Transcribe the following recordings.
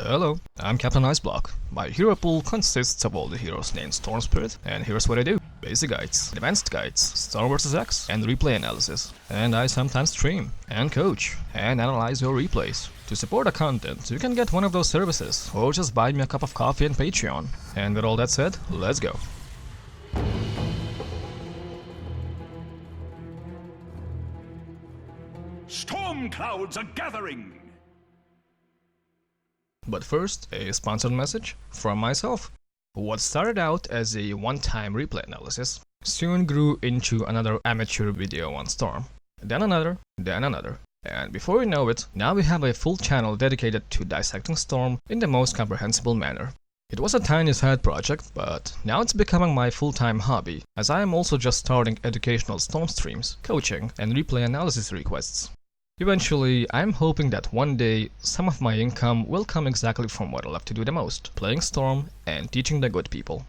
Hello, I'm Captain Iceblock. My hero pool consists of all the heroes named Storm Spirit, and here's what I do. Basic guides, advanced guides, Storm vs X, and replay analysis. And I sometimes stream, and coach, and analyze your replays. To support the content, you can get one of those services, or just buy me a cup of coffee on Patreon. And with all that said, let's go. Storm clouds are gathering! But first, a sponsored message from myself. What started out as a one-time replay analysis soon grew into another amateur video on Storm. Then another, and before you know it, now we have a full channel dedicated to dissecting Storm in the most comprehensible manner. It was a tiny side project, but now it's becoming my full-time hobby, as I am also just starting educational Storm streams, coaching, and replay analysis requests. Eventually, I'm hoping that one day, some of my income will come exactly from what I love to do the most, playing Storm and teaching the good people.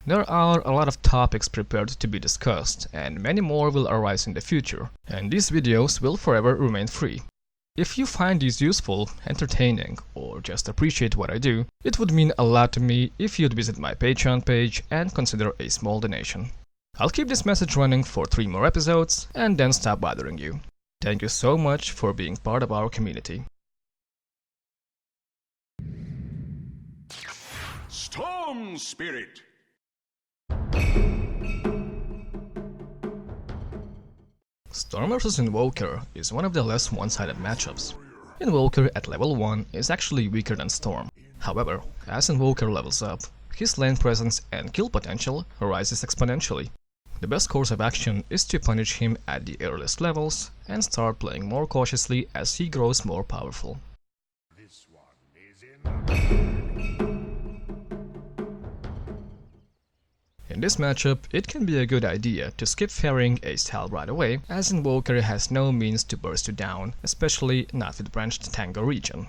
There are a lot of topics prepared to be discussed, and many more will arise in the future, and these videos will forever remain free. If you find these useful, entertaining, or just appreciate what I do, it would mean a lot to me if you'd visit my Patreon page and consider a small donation. I'll keep this message running for 3 more episodes, and then stop bothering you. Thank you so much for being part of our community. Storm Spirit! Storm vs Invoker is one of the less one-sided matchups. Invoker at level 1 is actually weaker than Storm. However, as Invoker levels up, his lane presence and kill potential rises exponentially. The best course of action is to punish him at the earliest levels and start playing more cautiously as he grows more powerful. This one is in In this matchup, it can be a good idea to skip ferrying a salve right away, as Invoker has no means to burst you down, especially not with branched Tango region.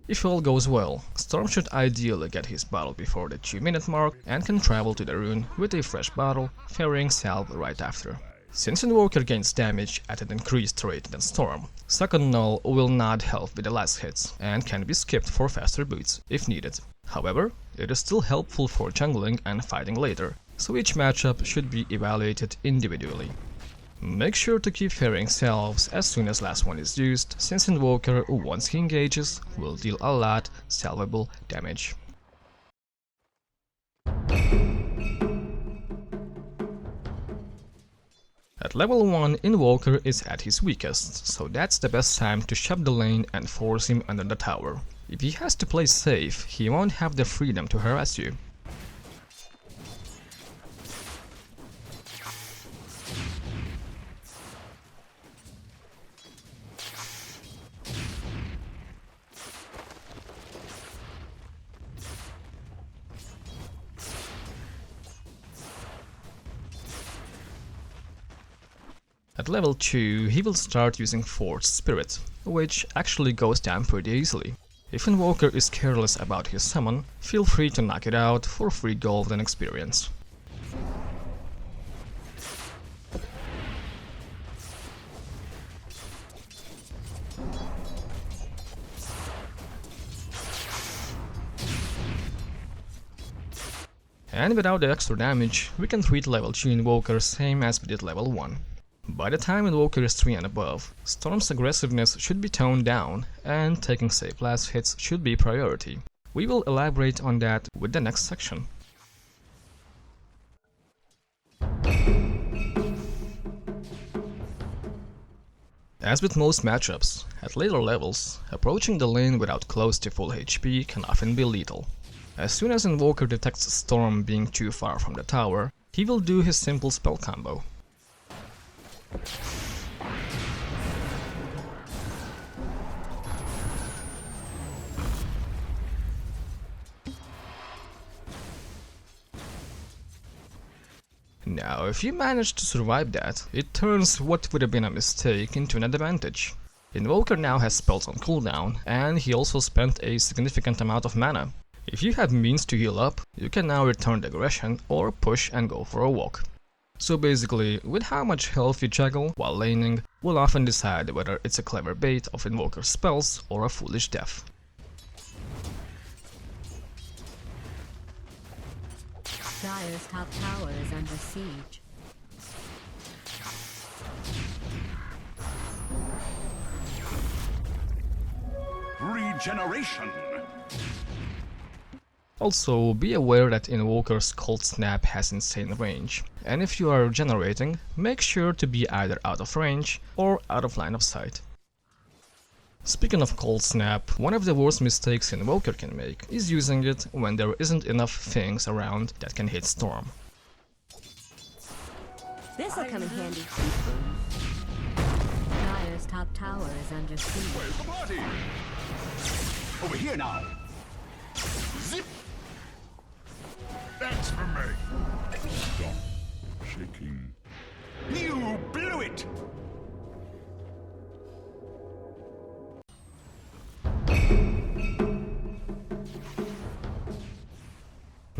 If all goes well, Storm should ideally get his bottle before the 2-minute mark and can travel to the rune with a fresh bottle, ferrying salve right after. Since Invoker gains damage at an increased rate than Storm, second null will not help with the last hits and can be skipped for faster boots if needed. However, it is still helpful for jungling and fighting later, so each matchup should be evaluated individually. Make sure to keep ferrying salves as soon as last one is used, since Invoker, once he engages, will deal a lot salvable damage. At level 1, Invoker is at his weakest, so that's the best time to shove the lane and force him under the tower. If he has to play safe, he won't have the freedom to harass you. At level 2, he will start using Forged Spirit, which actually goes down pretty easily. If Invoker is careless about his summon, feel free to knock it out for free gold and experience. And without the extra damage, we can treat level 2 Invoker same as we did level 1. By the time Invoker is 3 and above, Storm's aggressiveness should be toned down, and taking safe last hits should be priority. We will elaborate on that with the next section. As with most matchups, at later levels, approaching the lane without close to full HP can often be lethal. As soon as Invoker detects Storm being too far from the tower, he will do his simple spell combo. Now, if you manage to survive that, it turns what would have been a mistake into an advantage. Invoker now has spells on cooldown, and he also spent a significant amount of mana. If you have means to heal up, you can now return the aggression or push and go for a walk. So basically, with how much health you juggle while laning, will often decide whether it's a clever bait of Invoker spells or a foolish death. Dire's top tower is under siege. Regeneration. Also, be aware that Invoker's Cold Snap has insane range, and if you are regenerating, make sure to be either out of range or out of line of sight. Speaking of Cold Snap, one of the worst mistakes Invoker can make is using it when there isn't enough things around that can hit Storm. This'll come in handy. Dire's top tower is under siege. Where's the party? Over here now. Zip. That's for me. Stop shaking. You blew it.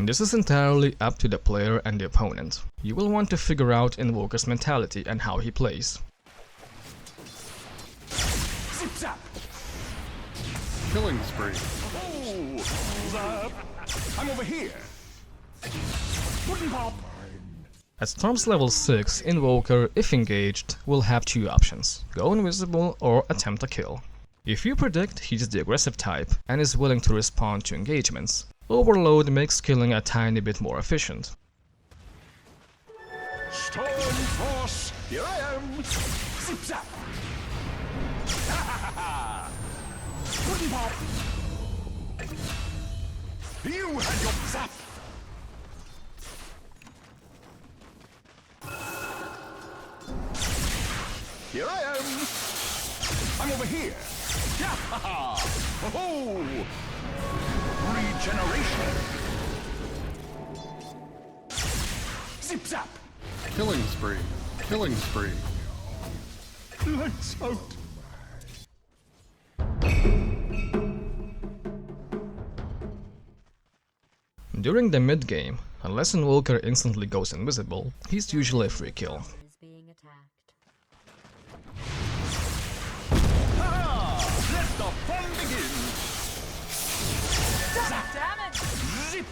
This is entirely up to the player and the opponent. You will want to figure out Invoker's mentality and how he plays. Zip zap. Killing spree. Oh, zap. I'm over here. Wooden pop. At Storm's level 6, Invoker, if engaged, will have two options: go invisible or attempt a kill. If you predict he's the aggressive type and is willing to respond to engagements, Overload makes killing a tiny bit more efficient. Storm Force, here I am! Zip zap! Wooden pop! You had your zap! Here I am! I'm over here! Yeah! Oh! Regeneration! Zip zap! Killing spree. Killing spree. Lights out! During the mid game, unless Invoker instantly goes invisible, he's usually a free kill. Is being attacked. Let the fun begin! Damn it! Zip!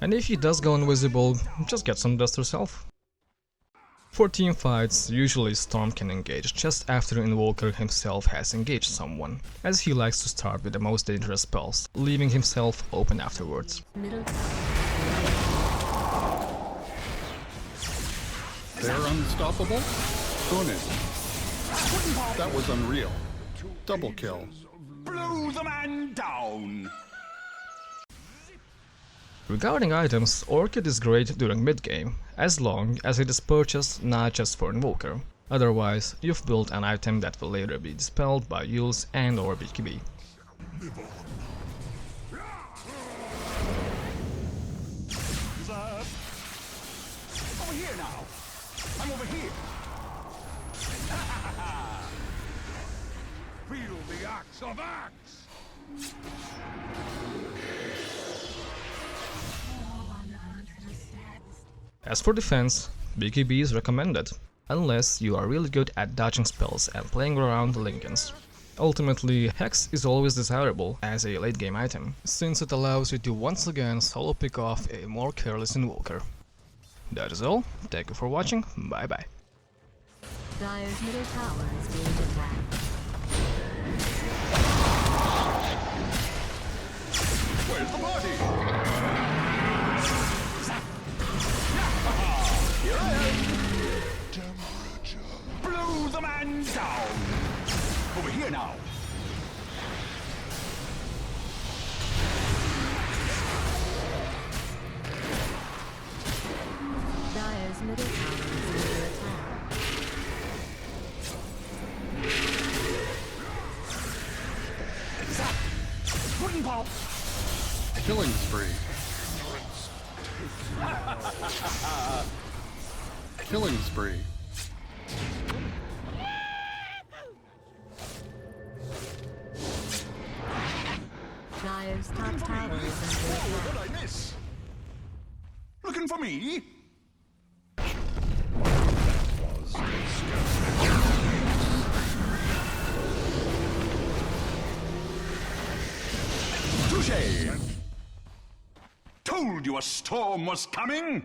And if he does go invisible, just get some dust yourself. For teamfights, usually Storm can engage just after Invoker himself has engaged someone, as he likes to start with the most dangerous spells, leaving himself open afterwards. Middle They're unstoppable? Bonus. That was unreal. Double kill. Blow the man down! Regarding items, Orchid is great during mid-game, as long as it is purchased not just for Invoker. Otherwise, you've built an item that will later be dispelled by Yules and or BKB. Zap! Over here now! I'm over here! Feel the axe of axe! As for defense, BKB is recommended, unless you are really good at dodging spells and playing around Lincolns. Ultimately, Hex is always desirable as a late game item, since it allows you to once again solo pick off a more careless Invoker. That is all, thank you for watching, bye bye. Dire's middle tower is being attacked. Where's the party? Zap! Here I am! Blow the man down! Over here now! Dire's middle tower is under attack. Zap! Wooden pop! Killing spree. Killing spree. Dire's top tower is under attack. What did I miss? Looking for me? Touché! told you a storm was coming!